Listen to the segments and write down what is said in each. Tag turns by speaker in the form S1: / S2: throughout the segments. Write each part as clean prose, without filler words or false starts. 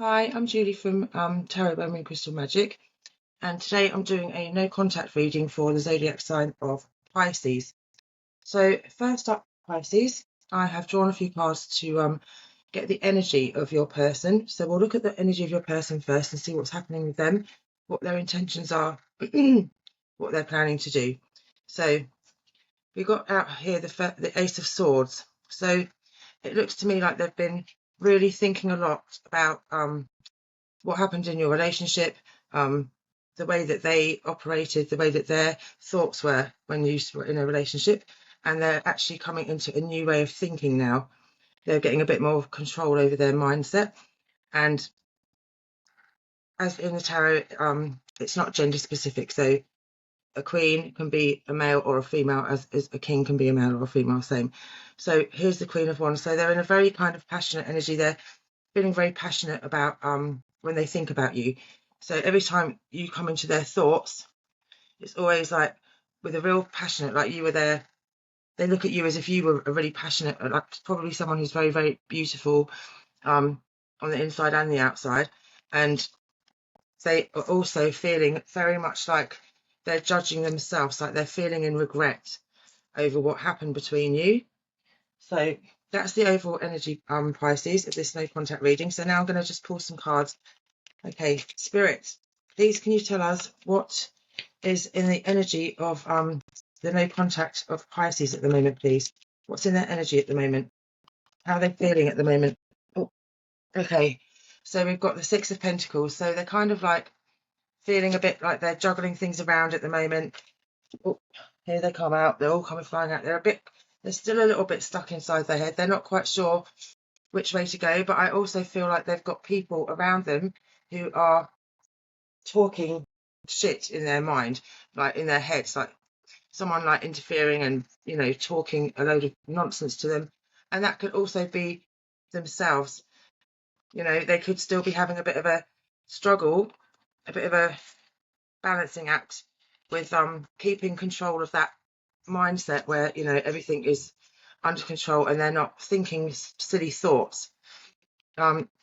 S1: Hi, I'm Julie from Tarot by Mooncrystalmagik, and today I'm doing a no contact reading for the zodiac sign of Pisces. So, first up, Pisces, I have drawn a few cards to get the energy of your person. So, we'll look at the energy of your person first and see what's happening with them, what their intentions are, what they're planning to do. So, we got out here the Ace of Swords. So, it looks to me like they've been really thinking a lot about what happened in your relationship, the way that they operated, the way that their thoughts were when you were in a relationship, and they're actually coming into a new way of thinking now. They're getting a bit more control over their mindset. And as in the tarot, it's not gender specific. So a queen can be a male or a female, as a king can be a male or a female, same. So here's the Queen of Wands. So they're in a very kind of passionate energy. They're feeling very passionate about when they think about you. So every time you come into their thoughts, it's always like with a real passionate, like you were there. They look at you as if you were a really passionate, like probably someone who's very, very beautiful on the inside and the outside. And they are also feeling very much like they're judging themselves, like they're feeling in regret over what happened between you. So that's the overall energy, Pisces, of this no contact reading. So now I'm going to just pull some cards. Okay, Spirit, please can you tell us what is in the energy of the no contact of Pisces at the moment, please? What's in their energy at the moment? How are they feeling at the moment? Oh, okay, so we've got the Six of Pentacles. So they're kind of like feeling a bit like they're juggling things around at the moment. Oh, here they come out. They're all coming flying out. They're still a little bit stuck inside their head. They're not quite sure which way to go, but I also feel like they've got people around them who are talking shit in their mind, like in their heads, like someone like interfering and, talking a load of nonsense to them. And that could also be themselves. They could still be having a bit of a struggle, a bit of a balancing act with keeping control of that mindset where, everything is under control and they're not thinking silly thoughts.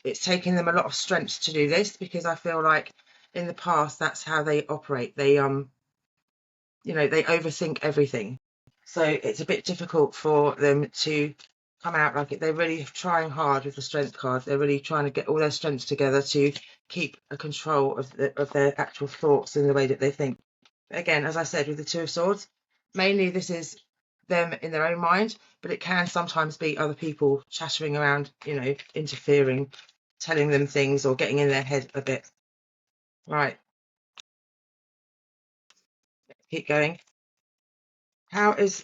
S1: It's taking them a lot of strength to do this, because I feel like in the past that's how they operate. They they overthink everything, so it's a bit difficult for them to come out like it. They're really trying hard with the Strength card. They're really trying to get all their strengths together to keep a control of their actual thoughts and the way that they think. But again, as I said, with the Two of Swords, mainly this is them in their own mind, but it can sometimes be other people chattering around, interfering, telling them things or getting in their head a bit. Right, keep going. How is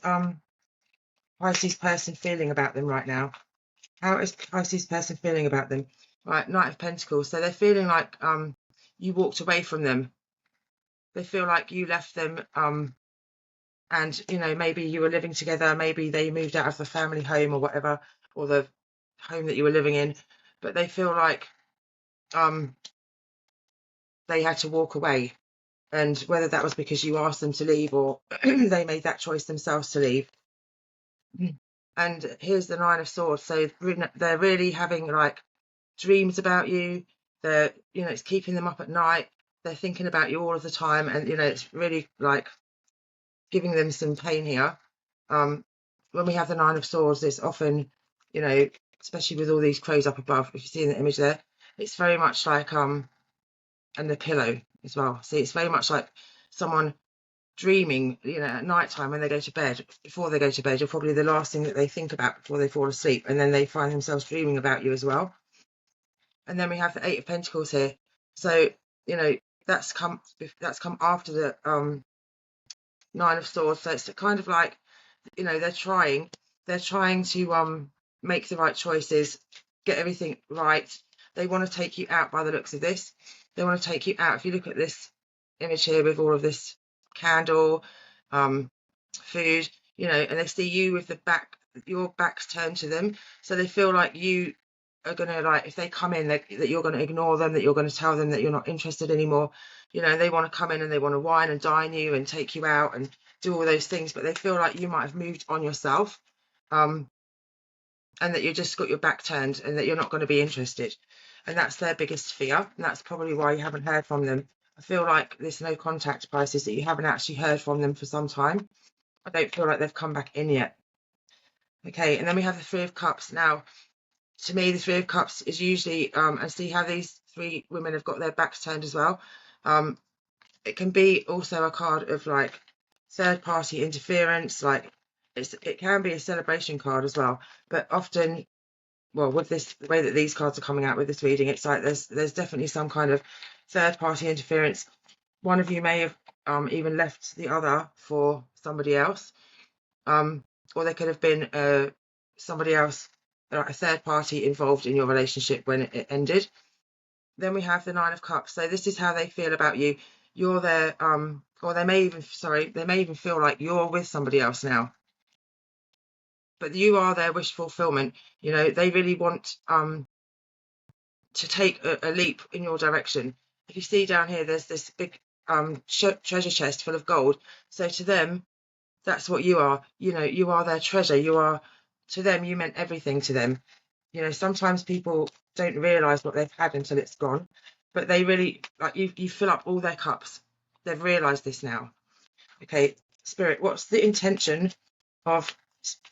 S1: Pisces person feeling about them right now? How is Pisces person feeling about them? Right, Knight of Pentacles. So they're feeling like you walked away from them. They feel like you left them, and maybe you were living together, maybe they moved out of the family home or whatever, or the home that you were living in, but they feel like they had to walk away. And whether that was because you asked them to leave or they made that choice themselves to leave. And here's the Nine of Swords. So they're really having like dreams about you. They're, it's keeping them up at night. They're thinking about you all of the time. And, it's really like giving them some pain here. When we have the Nine of Swords, it's often, especially with all these crows up above, if you see in the image there, it's very much like, and the pillow as well. See, it's very much like someone dreaming, at night time when they go to bed. Before they go to bed, you're probably the last thing that they think about before they fall asleep, and then they find themselves dreaming about you as well. And then we have the Eight of Pentacles here. So, that's come after the Nine of Swords. So it's kind of like, they're trying to make the right choices, get everything right. They want to take you out by the looks of this. They want to take you out. If you look at this image here with all of this candle, food, and they see you with your back's turned to them. So they feel like you are going to, like, if they come in, that you're going to ignore them, that you're going to tell them that you're not interested anymore. They want to come in and they want to wine and dine you and take you out and do all those things, but they feel like you might have moved on yourself, and that you just got your back turned and that you're not going to be interested. and that's their biggest fear, and that's probably why you haven't heard from them. I feel like this no contact Pisces, that you haven't actually heard from them for some time. I don't feel like they've come back in yet. Okay, and then we have the Three of Cups. Now, to me, the Three of Cups is usually, and see how these three women have got their backs turned as well. It can be also a card of like third party interference, like it can be a celebration card as well. But often, well, with this, the way that these cards are coming out with this reading, it's like there's definitely some kind of third party interference. One of you may have even left the other for somebody else, or there could have been somebody else, like a third party, involved in your relationship when it ended. Then we have the Nine of Cups. So this is how they feel about you. You're their or they may even, sorry, they may even feel like you're with somebody else now, but you are their wish fulfillment. You know, they really want to take a leap in your direction. If you see down here, there's this big treasure chest full of gold. So to them, that's what you are. You know, you are their treasure. You are, to them, you meant everything to them. You know, sometimes people don't realise what they've had until it's gone, but they really, like, you fill up all their cups. They've realised this now. Okay, Spirit, what's the intention of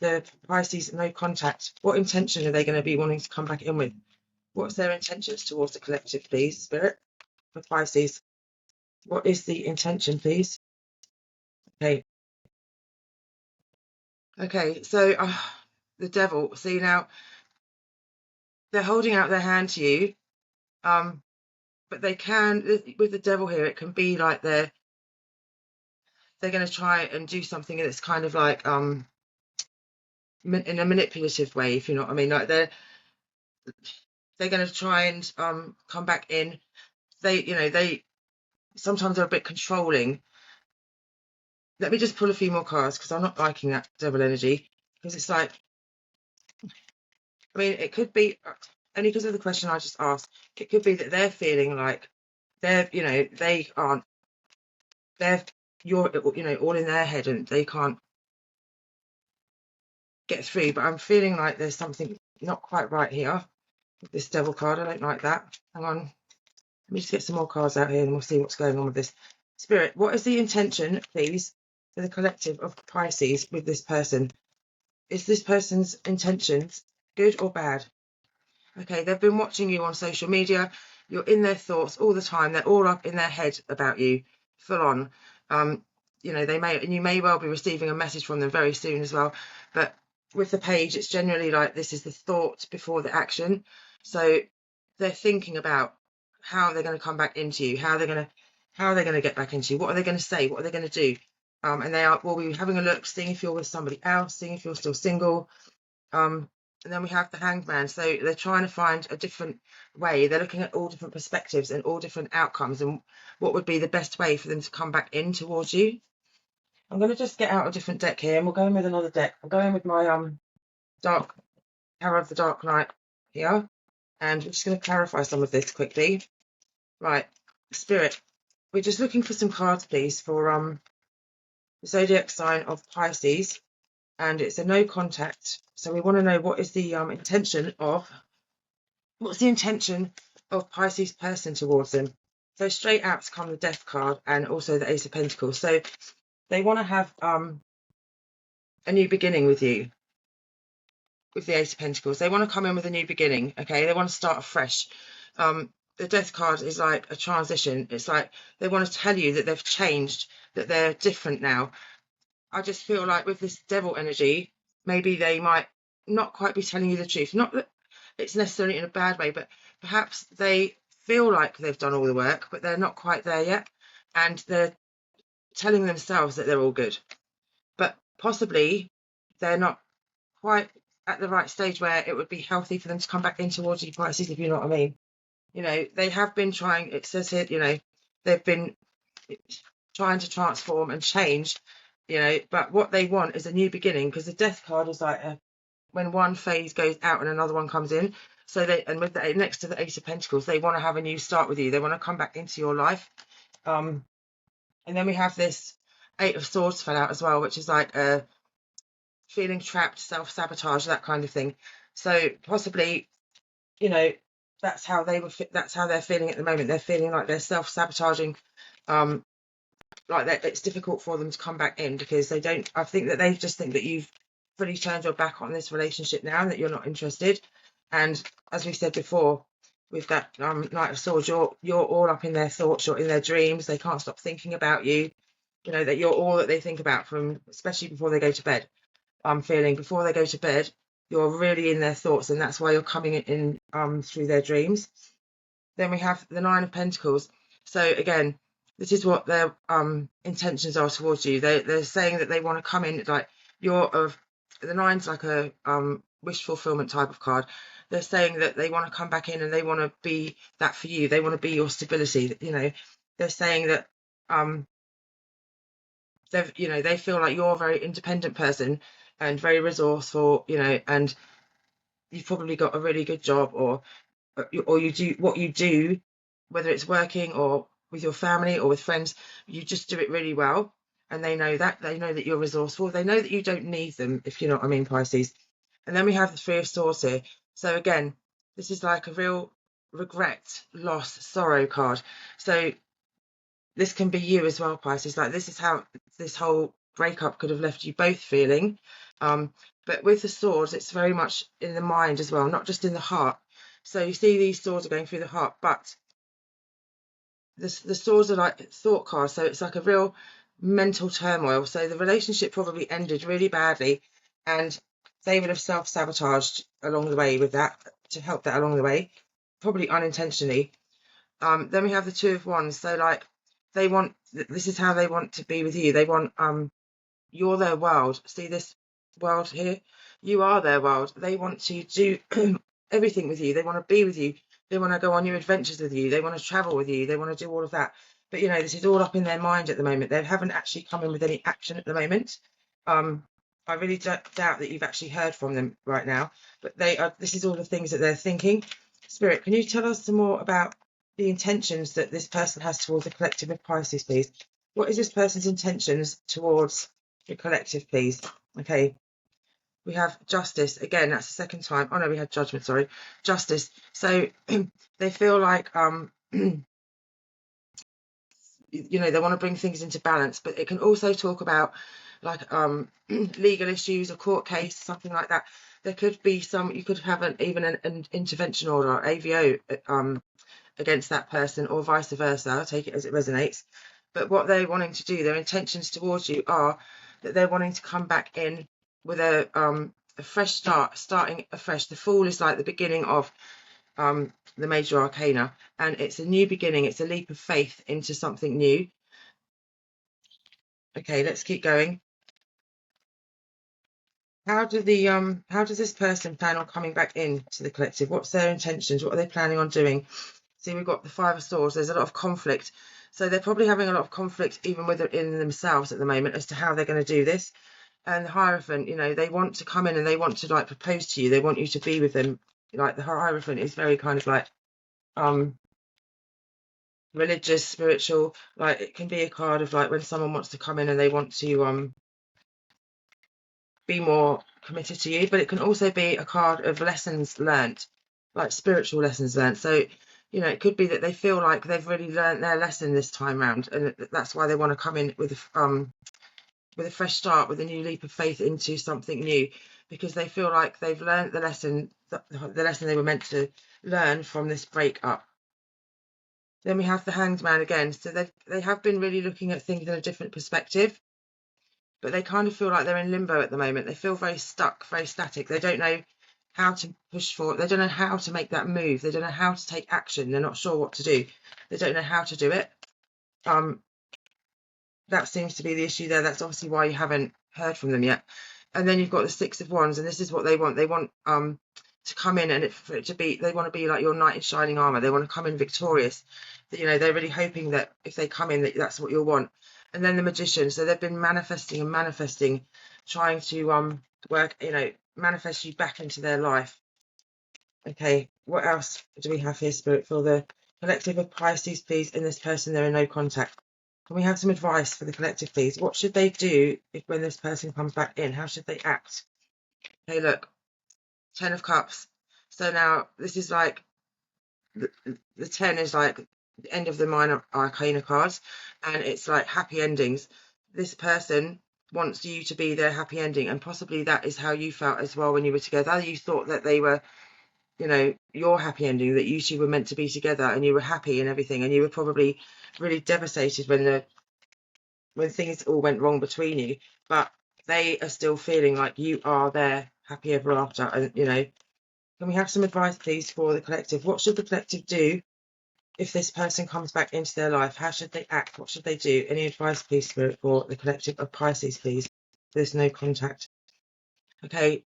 S1: the Pisces no contact? What intention are they going to be wanting to come back in with? What's their intentions towards the collective, please, Spirit, for Pisces? What is the intention, please? Okay. Okay, so the Devil. See, now they're holding out their hand to you, but they can, with the Devil here, it can be like they're going to try and do something that's kind of like in a manipulative way, if you know what I mean. Like they're going to try and come back in. They sometimes are a bit controlling. Let me just pull a few more cards, because I'm not liking that Devil energy, because it's like, I mean, it could be only because of the question I just asked. It could be that they're feeling like they aren't, you're all in their head and they can't get through. But I'm feeling like there's something not quite right here with this Devil card. I don't like that. Hang on, let me just get some more cards out here and we'll see what's going on with this. Spirit, what is the intention, please, for the collective of Pisces with this person? Is this person's intentions good or bad? Okay, they've been watching you on social media. You're in their thoughts all the time. They're all up in their head about you, full on. You may well be receiving a message from them very soon as well. But with the page, it's generally like this is the thought before the action. So they're thinking about how they're going to come back into you, how they're going to get back into you, what are they going to say, what are they going to do, and will be having a look, seeing if you're with somebody else, seeing if you're still single. And then we have the Hanged Man. So they're trying to find a different way. They're looking at all different perspectives and all different outcomes and what would be the best way for them to come back in towards you. I'm going to just get out a different deck here and we'll go in with another deck. I'm going with my Dark Tarot of the Dark Knight here, and we're just going to clarify some of this quickly. Right, Spirit, we're just looking for some cards, please, for the zodiac sign of Pisces, and it's a no contact. So we want to know what is the intention of Pisces person towards them. So straight out come the Death card and also the Ace of Pentacles. So they want to have a new beginning with you. With the Ace of Pentacles, they want to come in with a new beginning. Okay, they want to start afresh. The Death card is like a transition. It's like they want to tell you that they've changed, that they're different now. I just feel like with this Devil energy, maybe they might not quite be telling you the truth. Not that it's necessarily in a bad way, but perhaps they feel like they've done all the work, but they're not quite there yet. And they're telling themselves that they're all good. But possibly they're not quite at the right stage where it would be healthy for them to come back in towards you, Pisces, if you know what I mean. They have been trying, it says here, they've been trying to transform and change, but what they want is a new beginning, because the Death card is like when one phase goes out and another one comes in. So with the next to the Ace of Pentacles, they want to have a new start with you. They want to come back into your life. And then we have this Eight of Swords fell out as well, which is like feeling trapped, self-sabotage, that kind of thing. So possibly, that's how they're feeling at the moment. They're feeling like they're self-sabotaging, like that it's difficult for them to come back in because they don't. I think that they just think that you've fully turned your back on this relationship now and that you're not interested. And as we said before, with that Knight of Swords, you're all up in their thoughts, you're in their dreams. They can't stop thinking about you. You know that you're all that they think about, from especially before they go to bed. I'm feeling before they go to bed, you're really in their thoughts, and that's why you're coming in through their dreams. Then we have the Nine of Pentacles. So again, this is what their intentions are towards you. They're saying that they want to come in, like you're of the nine's like a wish fulfillment type of card. They're saying that they want to come back in and they want to be that for you. They want to be your stability. You know, they're saying that they feel like you're a very independent person and very resourceful. You know, and you've probably got a really good job, or you do what you do, whether it's working or with your family or with friends, you just do it really well. And they know that you're resourceful. They know that you don't need them, if you know what I mean, Pisces. And then we have the Three of Swords here. So again, this is like a real regret, loss, sorrow card. So this can be you as well, Pisces. Like this is how this whole breakup could have left you both feeling. But with the swords, it's very much in the mind as well, not just in the heart. So you see these swords are going through the heart, but the swords are like thought cards. So it's like a real mental turmoil. So the relationship probably ended really badly, and they would have self-sabotaged along the way with that to help that along the way, probably unintentionally. Then we have the Two of Wands. So like this is how they want to be with you. They want you're their world. See this world here? You are their world. They want to do everything with you. They want to be with you. They want to go on new adventures with you. They want to travel with you. They want to do all of that. But, you know, this is all up in their mind at the moment. They haven't actually come in with any action at the moment. I really doubt that you've actually heard from them right now. But this is all the things that they're thinking. Spirit, can you tell us some more about the intentions that this person has towards the collective of Pisces, please? What is this person's intentions towards the collective, please? Okay, we have Justice again. That's the second time. Oh no, we had Judgment. Sorry, Justice. So they feel like they want to bring things into balance, but it can also talk about like legal issues, a court case, something like that. There could be you could have even an intervention order, AVO, against that person, or vice versa. Take it as it resonates. But what they're wanting to do, their intentions towards you are that they're wanting to come back in with a fresh start, starting afresh. The Fool is like the beginning of the major arcana, and it's a new beginning. It's a leap of faith into something new. Okay, let's keep going. How does this person plan on coming back into the collective? What's their intentions? What are they planning on doing? See, we've got the Five of Swords. There's a lot of conflict. So they're probably having a lot of conflict even within themselves at the moment as to how they're going to do this. And the Hierophant, they want to come in and they want to like propose to you. They want you to be with them. Like the Hierophant is very kind of like religious, spiritual. Like it can be a card of like when someone wants to come in and they want to be more committed to you, but it can also be a card of lessons learnt, like spiritual lessons learnt. So it could be that they feel like they've really learnt their lesson this time round, and that's why they want to come in with a fresh start, with a new leap of faith into something new, because they feel like they've learnt the lesson they were meant to learn from this breakup. Then we have the Hanged Man again. So they have been really looking at things in a different perspective, but they kind of feel like they're in limbo at the moment. They feel very stuck, very static. They don't know how to push forward. They don't know how to make that move. They don't know how to take action. They're not sure what to do. They don't know how to do it. That seems to be the issue there. That's obviously why you haven't heard from them yet. And then you've got the Six of Wands, and this is what they want. They want to come in and they want to be like your knight in shining armor. They want to come in victorious. They're really hoping that if they come in, that's what you'll want. And then the Magician. So they've been manifesting and manifesting, trying to manifest you back into their life. Okay, what else do we have here, Spirit, for the collective of Pisces, please? In this person, they're in no contact. Can we have some advice for the collective, please? What should they do when this person comes back in? How should they act? Okay, look, Ten of Cups. So now this is like the 10 is like the end of the minor arcana cards, and it's like happy endings. This person wants you to be their happy ending, and possibly that is how you felt as well when you were together. You thought that they were, you know, your happy ending, that you two were meant to be together and you were happy and everything, and you were probably really devastated when things all went wrong between you, but they are still feeling like you are their happy ever after. And you know, can we have some advice please for the collective? What should the collective do if this person comes back into their life? How should they act? What should they do? Any advice please, Spirit, for the collective of Pisces, please? There's no contact. Okay,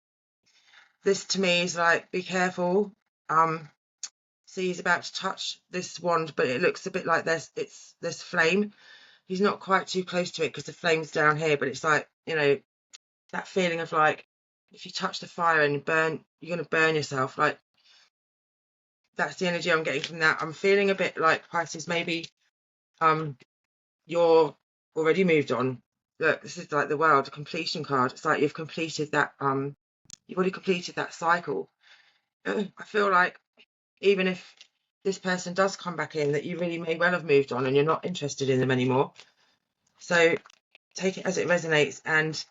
S1: this to me is like, be careful. See, he's about to touch this wand, but it looks a bit like there's flame. He's not quite too close to it because the flame's down here, but it's like, you know, that feeling of like, if you touch the fire and you're going to burn yourself. Like, that's the energy I'm getting from that. I'm feeling a bit like, Pisces, maybe you're already moved on. Look, this is like the World, the completion card. It's like you've completed that, you've already completed that cycle. I feel like even if this person does come back in, that you really may well have moved on and you're not interested in them anymore. So take it as it resonates. And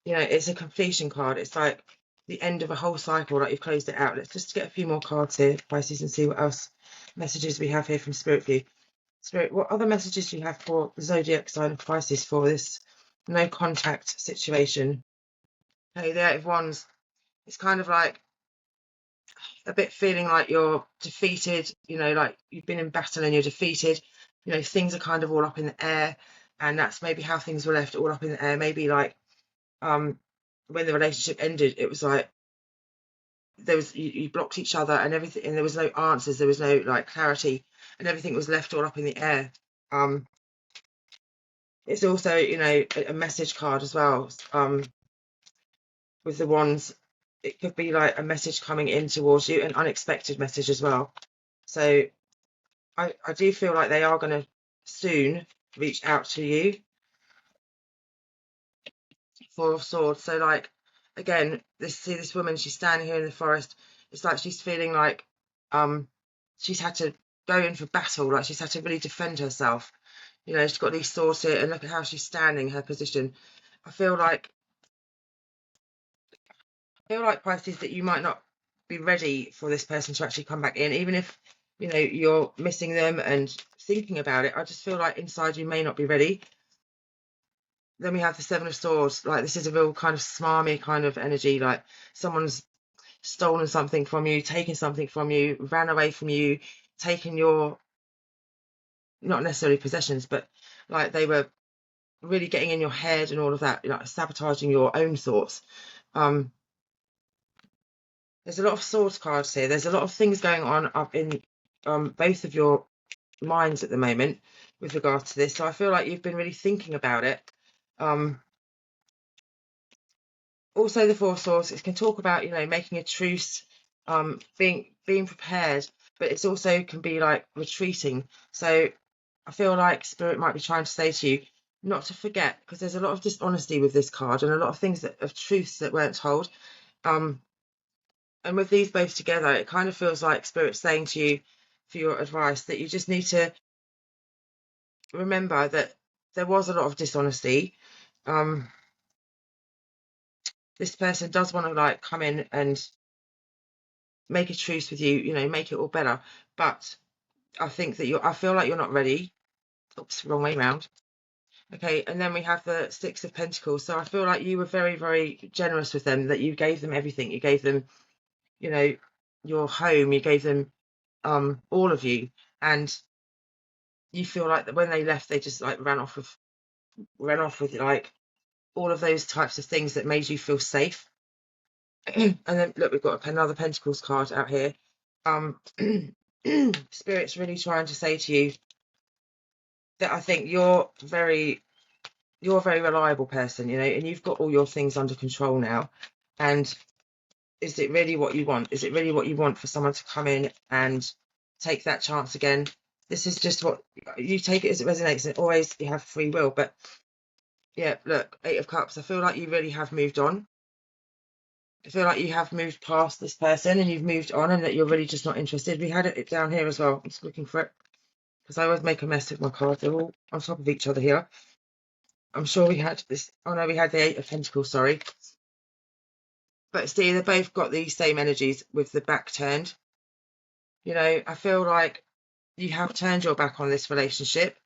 S1: you know, it's a completion card. It's like the end of a whole cycle, like you've closed it out. Let's just get a few more cards here, Pisces, and see what else messages we have here from Spirit View. Spirit, what other messages do you have for the zodiac sign of Pisces for this no contact situation? Okay, the Eight of Wands. It's kind of like a bit feeling like you're defeated, you know, like you've been in battle and you're defeated. You know, things are kind of all up in the air, and that's maybe how things were left, all up in the air. Maybe like when the relationship ended, it was like there was you blocked each other and everything, and there was no answers, there was no like clarity, and everything was left all up in the air. It's also, you know, a message card as well. With the wands, it could be like a message coming in towards you, an unexpected message as well. So I do feel like they are going to soon reach out to you. Four of Swords. So like, again, this woman, she's standing here in the forest. It's like she's feeling like she's had to go in for battle, like she's had to really defend herself. You know, she's got these swords here, and look at how she's standing, her position. I feel like Pisces, that you might not be ready for this person to actually come back in, even if, you know, you're missing them and thinking about it. I just feel like inside you may not be ready. Then we have the Seven of Swords. Like, this is a real kind of smarmy kind of energy, like someone's stolen something from you, taken something from you, ran away from you, taken your, not necessarily possessions, but like they were really getting in your head and all of that, like sabotaging your own thoughts. There's a lot of swords cards here. There's a lot of things going on up in both of your minds at the moment with regard to this. So I feel like you've been really thinking about it. Also, the Four of Swords, it can talk about, you know, making a truce, being prepared, but it's also can be like retreating. So I feel like Spirit might be trying to say to you not to forget, because there's a lot of dishonesty with this card and a lot of things of truths that weren't told. And with these both together, it kind of feels like Spirit's saying to you, for your advice, that you just need to remember that there was a lot of dishonesty. This person does want to like come in and make a truce with you, you know, make it all better. But I think that I feel like you're not ready. Oops, wrong way round. Okay, and then we have the Six of Pentacles. So I feel like you were very, very generous with them, that you gave them everything. You gave them, you know, your home, you gave them all of you. And you feel like that when they left, they just like ran off with like all of those types of things that made you feel safe. And then look, we've got another Pentacles card out here. Spirit's really trying to say to you that I think you're a very reliable person, you know, and you've got all your things under control now. And is it really what you want? Is it really what you want for someone to come in and take that chance again? This is just what you take it as it resonates, and always you have free will. But yeah, look, Eight of Cups, I feel like you really have moved on. I feel like you have moved past this person and you've moved on, and that you're really just not interested. We had it down here as well. I'm just looking for it because I always make a mess with my cards. They're all on top of each other here. I'm sure we had this. Oh no, we had the Eight of Pentacles, sorry. But see, they both got these same energies with the back turned. You know, I feel like you have turned your back on this relationship.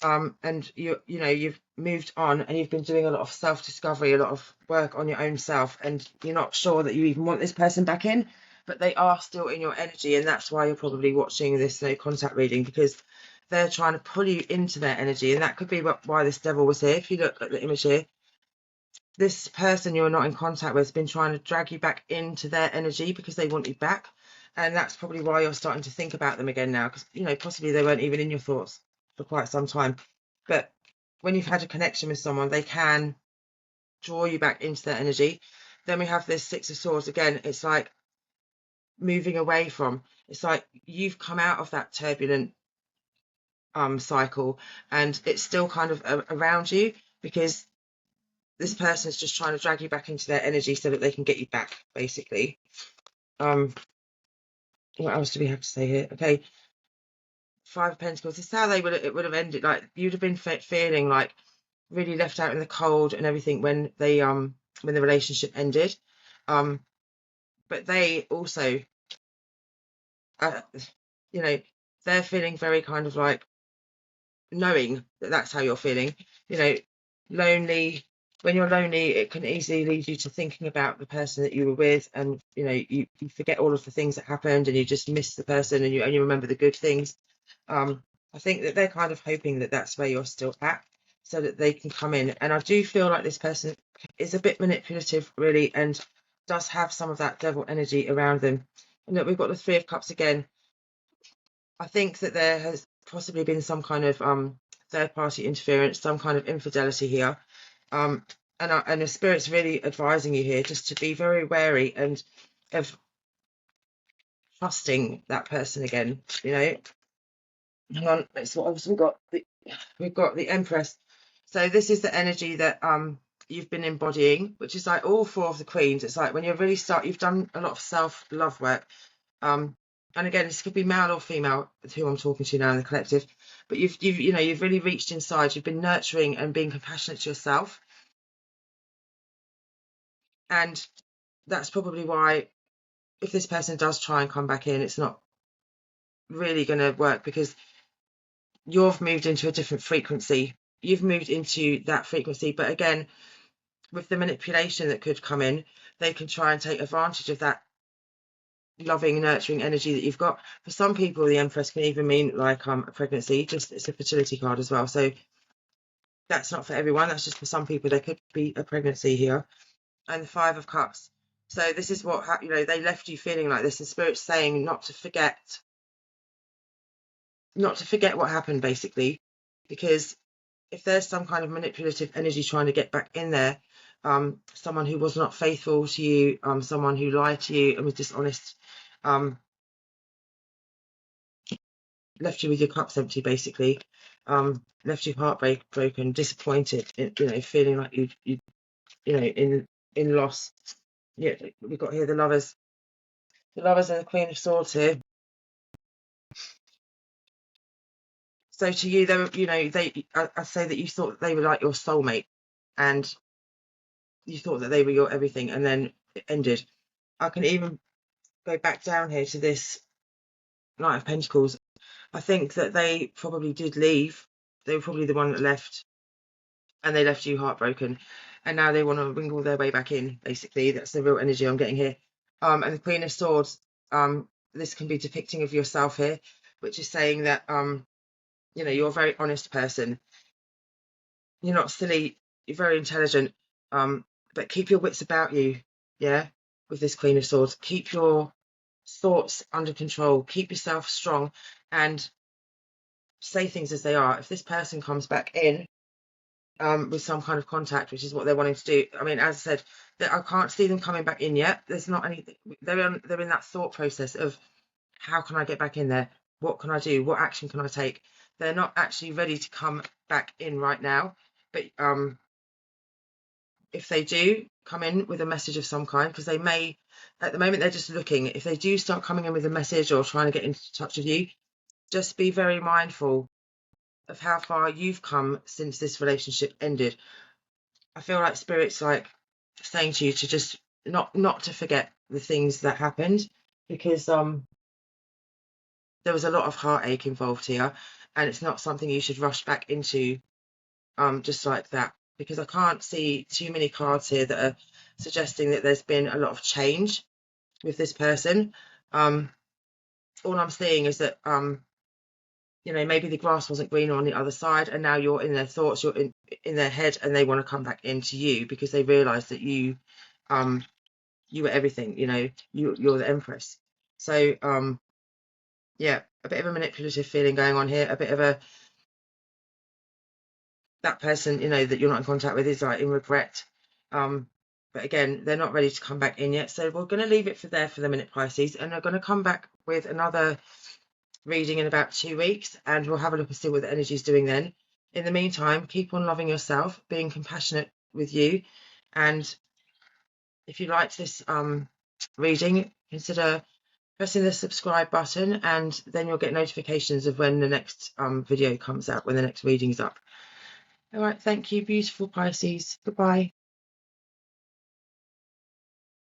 S1: And you've moved on, and you've been doing a lot of self-discovery, a lot of work on your own self, and you're not sure that you even want this person back in, but they are still in your energy, and that's why you're probably watching this no contact reading, because they're trying to pull you into their energy. And that could be why this devil was here. If you look at the image here, this person you're not in contact with has been trying to drag you back into their energy because they want you back. And that's probably why you're starting to think about them again now, because possibly they weren't even in your thoughts for quite some time. But when you've had a connection with someone, they can draw you back into their energy. Then we have this Six of Swords again. It's like moving away from. It's like you've come out of that turbulent cycle, and it's still kind of around you, because this person is just trying to drag you back into their energy so that they can get you back, basically. What else do we have to say here? Okay, Five of Pentacles. This is how it would have ended. Like, you'd have been feeling like really left out in the cold and everything when the relationship ended. But they also, they're feeling very kind of like knowing that that's how you're feeling. Lonely. When you're lonely, it can easily lead you to thinking about the person that you were with, and you forget all of the things that happened, and you just miss the person, and you only remember the good things. I think that they're kind of hoping that that's where you're still at, so that they can come in. And I do feel like this person is a bit manipulative, really, and does have some of that devil energy around them. And look, we've got the Three of Cups again. I think that there has possibly been some kind of third-party interference, some kind of infidelity here. And the Spirit's really advising you here just to be very wary and of trusting that person again. Hang on, it's what else we've got the Empress. So this is the energy that you've been embodying, which is like all four of the Queens. It's like when you really you've done a lot of self-love work. And again, this could be male or female, who I'm talking to now in the collective, but you've really reached inside. You've been nurturing and being compassionate to yourself. And that's probably why, if this person does try and come back in, it's not really going to work, because you've moved into a different frequency. You've moved into that frequency. But again, with the manipulation that could come in, they can try and take advantage of that loving, nurturing energy that you've got. For some people, the Empress can even mean like a pregnancy. Just, it's a fertility card as well. So that's not for everyone. That's just for some people. There could be a pregnancy here. And the Five of Cups. So this is what they left you feeling like this. The Spirit's saying not to forget what happened, basically, because if there's some kind of manipulative energy trying to get back in there, someone who was not faithful to you, someone who lied to you and was dishonest, left you with your cups empty, basically, left you heartbroken, disappointed, feeling like you in loss. Yeah, we've got here the Lovers. The Lovers and the Queen of Swords here. So to you, they were, I say that you thought that they were like your soulmate, and you thought that they were your everything, and then it ended. I can even go back down here to this Knight of Pentacles. I think that they probably did leave. They were probably the one that left, and they left you heartbroken, and now they want to wriggle their way back in, basically. That's the real energy I'm getting here. And the Queen of Swords, this can be depicting of yourself here, which is saying that you're a very honest person. You're not silly. You're very intelligent. But keep your wits about you. Yeah, with this Queen of Swords, keep your thoughts under control. Keep yourself strong, and say things as they are. If this person comes back in with some kind of contact, which is what they're wanting to do, I mean, as I said, I can't see them coming back in yet. There's not any. They're in that thought process of, how can I get back in there? What can I do? What action can I take? They're not actually ready to come back in right now. But if they do, come in with a message of some kind, because they may, at the moment, they're just looking. If they do start coming in with a message or trying to get into touch with you, just be very mindful of how far you've come since this relationship ended. I feel like Spirit's like saying to you to just not to forget the things that happened, because there was a lot of heartache involved here, and it's not something you should rush back into just like that, because I can't see too many cards here that are suggesting that there's been a lot of change with this person. All I'm seeing is that you know, maybe the grass wasn't greener on the other side, and now you're in their thoughts, you're in their head, and they want to come back into you because they realize that you were everything, you know, you're the Empress. So yeah, a bit of a manipulative feeling going on here, a bit of a, that person, you know, that you're not in contact with is like in regret. But again, they're not ready to come back in yet. So we're going to leave it for there for the minute, Pisces, and we're going to come back with another reading in about 2 weeks, and we'll have a look and see what the energy is doing then. In the meantime, keep on loving yourself, being compassionate with you, and if you liked this reading, consider pressing the subscribe button, and then you'll get notifications of when the next video comes out, when the next reading's up. All right, thank you, beautiful Pisces. Goodbye.